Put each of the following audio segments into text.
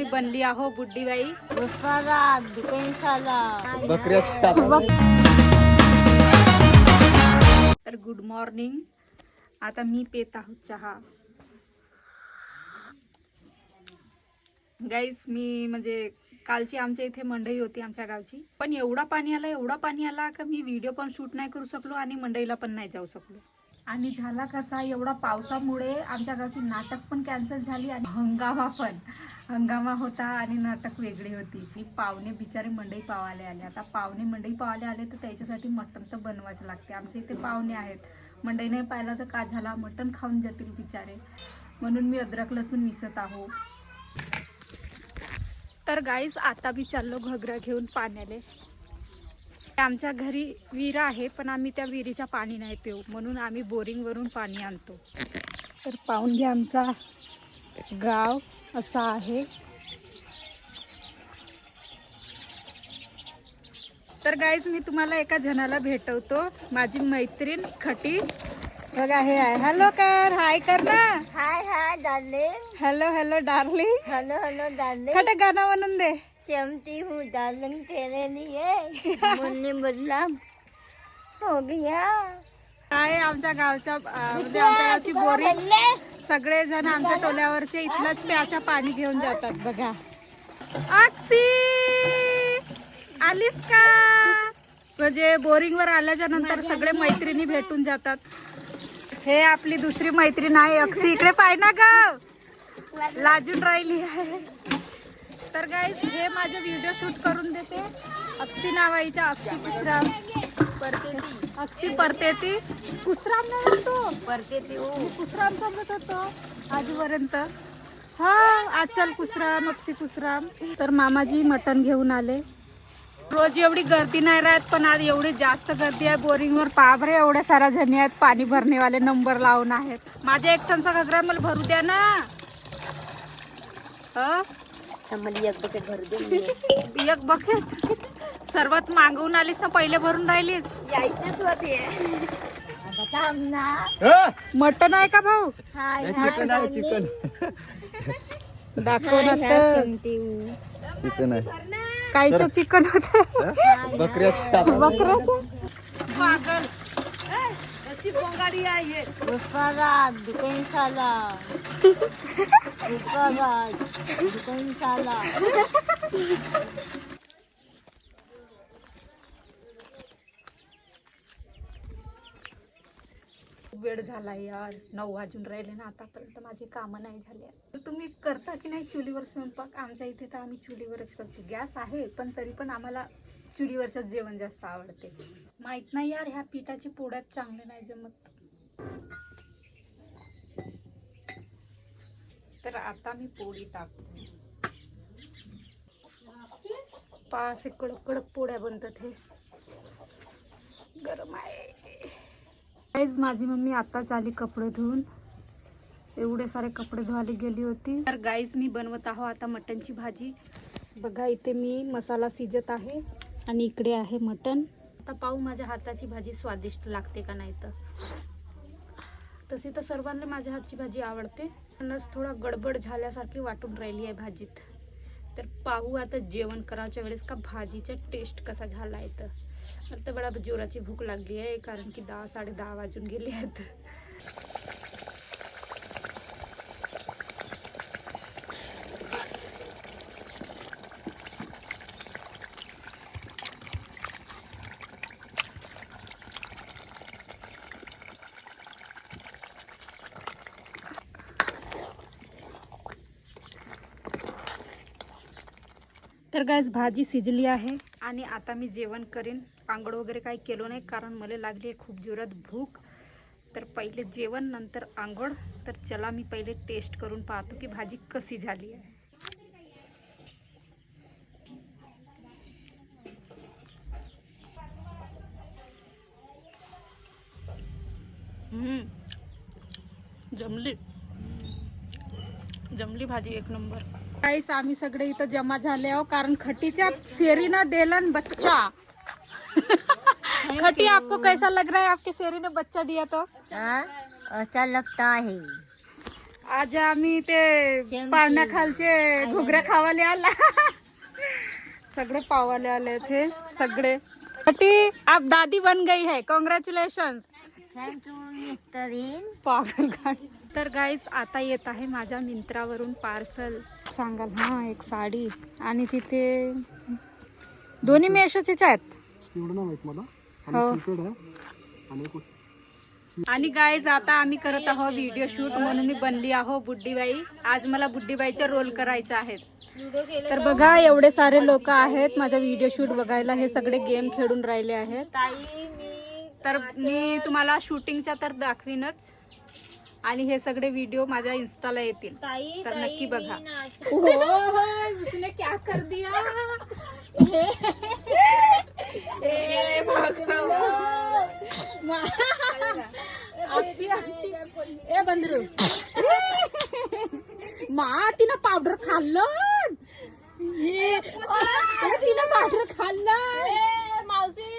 आम्ही बनली आहो बुड्डीबाई. तर गुड मॉर्निंग. आता मी पेत आहोत चहा. गाईस मी म्हणजे कालची आमच्या इथे मंडई होती आमच्या गावची, पण एवढा पाणी आला का मी व्हिडिओ पण शूट नाही करू शकलो आणि मंडईला पण नाही जाऊ शकलो. आणि झाला कसा, एवढा पावसामुळे आमच्या गावची नाटक पण कॅन्सल झाली आणि हंगामा होता आणि नाटक वेगळी होती. मी पाहुणे बिचारे मंडई पावाले आले. आता पाहुणे मंडई पावाले आले तर त्याच्यासाठी मटण तर बनवायचं लागते. आमच्या इथे पाहुणे आहेत, मंडई नाही पाहिला तर का झाला, मटण खाऊन जातील बिचारे, म्हणून मी अद्रक लसूण मिसत आहो. तर गाईस आता मी चाललो घगरा घेऊन पाण्याले. आमच्या घरी विहीर आहे, पण आम्ही त्या विहिरीचं पाणी नाही पिऊ, म्हणून आम्ही बोरिंगवरून पाणी आणतो. तर पाहून घ्या आमचा गाव असा आहे. तर गाईस मी तुम्हाला एका जणाला भेटवतो, माझी मैत्रीण खटी. बघा हे आहे. हॅलो कर, हाय कर ना. Hi darling. Hello darling. Hello darling. खटे गाणं म्हणून दे. चमती हूँ डार्लिंग तेरे लिए, मुन्नी बदनाम हो गया. आहे आमच्या गावच्या म्हणजे आमच्या गावची बोरिंग. सगळे जण आमच्या टोल्यावरचे इथलंच प्याचं पाणी घेऊन जातात. बघा अक्षी आलीस का, म्हणजे बोरिंगवर आल्याच्या नंतर सगळे मैत्रिणी भेटून जातात. हे आपली दुसरी मैत्रीण आहे अक्षी. इकडे पाय ना ग, लाजून राहिली आहे. तर गाईस हे माझे व्हिडिओ शूट करून देते अक्षी नावाईच्या. अक्षी परतेती कुसराम नाही म्हणतो, परतेती कुसराम समजत होतो आजपर्यंत. हा आजल कुसराम, अक्षी कुसराम. तर मामाजी मटण घेऊन आले. रोज एवढी गर्दी नाही राहत, पण आज एवढी जास्त गर्दी आहे बोरिंगवर. बापरे एवढ्या साऱ्या जणी आहेत, पाणी भरणेवाले नंबर लावून आहेत. माझ्या एकट्यांचा घगरा मला भरू द्या ना. एक बकेट सर्वात मागवून आलीस ना, पहिले भरून राहिलीस. यायचीच होती. मटन आहे का भाऊ? चिकन आहे, चिकन दाखव ना तर. चिकन आहे. कायचं चिकन होत? बकऱ्याचं. पागल वेळ झाला यार, 9 वाजून राहिले ना, आतापर्यंत माझे कामं नाही झाले. तर तुम्ही करता की नाही चुलीवर स्वयंपाक? आमच्या इथे तर आम्ही चुलीवरच करतो. गॅस आहे पण तरी पण आम्हाला चुलीवरचंच जेवण जास्त आवडते. माहित नाही यार, ह्या पिठाची पोळ्यात चांगले नाही जमत. तर आता मी पोळी टाकते. पाच कडक कडक पोळ्या बनतात. हे गरम आहे. माझी मम्मी आताच आली कपडे धुवून. एवढे सारे कपडे धुवायला गेली होती. तर गाईज मी बनवत आहो आता मटनची भाजी. बघा इथे मी मसाला शिजत आहे आणि इकडे आहे मटन. आता पाहू माझ्या हाताची भाजी स्वादिष्ट लागते का नाही. तर तशी तर सर्वांना माझ्या हातची भाजी आवडते, पणच थोडा गडबड झाल्यासारखी वाटून राहिली आहे भाजीत. तर पाहू आता जेवण करायच्या वेळेस का भाजीचा टेस्ट कसा झाला आहे. तर आता बडा जोराची भूक लागली आहे, कारण की 10 साडे 10 वाजून गेले आहेत. तर गाईस भाजी शिजली आहे आणि आता मी जेवण करीन. आंघोळ वगैरे काही केलो नाही, कारण मला लागली आहे खूप जोरात भूक. तर पहिले जेवण नंतर आंघोळ. तर चला मी पहिले टेस्ट करून पाहतो की भाजी कशी झाली आहे. जमली भाजी एक नंबर. गाइस आम्ही सगळे इथं जमा झाले आहो, कारण खटीच्या शेरीनं देलन बच्चा. खटी आपको कैसा लग रहा है? आपके शेरी ने बच्चा दिया तो अच्छा लगता है. आज आम्ही ते पाळण्याखालचे घुगऱ्या खावाले आला सगळे पावाले आले थे सगळे बेटी आप दादी बन गई है कॉन्ग्रॅच्युलेशन थँक यू मिस्टरीन. पागल गाडी. तर गाईस आता येत आहे माझ्या मिंत्रावरून पार्सल सांगाल. हा एक साडी आणि तिथे दोन्ही मेशोचेच आहेत. एवढं नाही माहित मला. हो तिकड आहे आणि आणि गाईज आता आम्ही करत आहोत व्हिडिओ शूट म्हणून मी बनली आहो बुड्डीबाई. आज मला बुड्डीबाईचा रोल करायचा आहे. तर बघा एवढे सारे लोक आहेत माझा व्हिडिओ शूट बघायला. हे सगळे गेम खेळून राहिले आहेत. तर मी तुम्हाला शूटिंगच्या तर दाखवीनच आणि हे सगळे व्हिडिओ माझ्या इंस्टाला येतील तर नक्की बघा. उसने क्या कर दिया ए ए बंदरू मा तिनं पावडर खाल्लं तिनं पावडर खाल्लं मावशी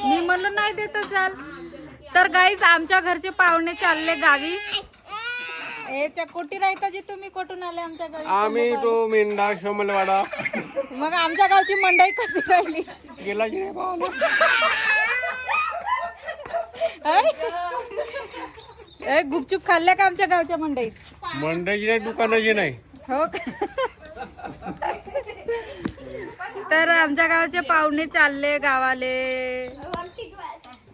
मी म्हणलं नाही देत चाल. तर गाईज आमच्या घरचे पाहुणे चालले गावी. कुठे राहता जी तुम्ही कुठून आले आमच्या गावी? आम्ही तो मेंढा शमलवाडा मग आमच्या गावची मंडई कशी राहिली? गेला की नाही पाहुणा. गुपचूप खाल्ल्या का आमच्या गावच्या मंडईत? मंडईची नाही दुकानाची नाही. हो का? तर आमच्या गावचे पाहुणे चालले गावाले.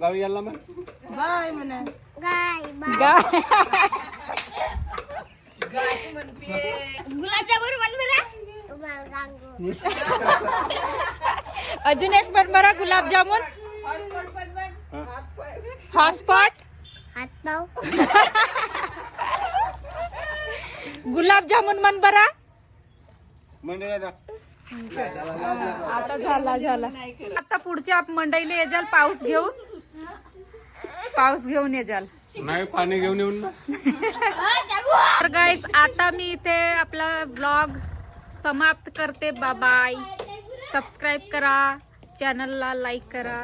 गावी यायला मग अजून एक बनबरा गुलाबजामुन हॉटस्पॉट गुलाबजामुन मन बरा. आता झाला आता पुढच्या मंडईला येजाल पाऊस घेऊन येजाल. नाही पाणी घेऊन येऊन ना. तर गाईस आता मी इथे आपला ब्लॉग समाप्त करते. बाय. सबस्क्राईब करा, चॅनलला लाईक करा.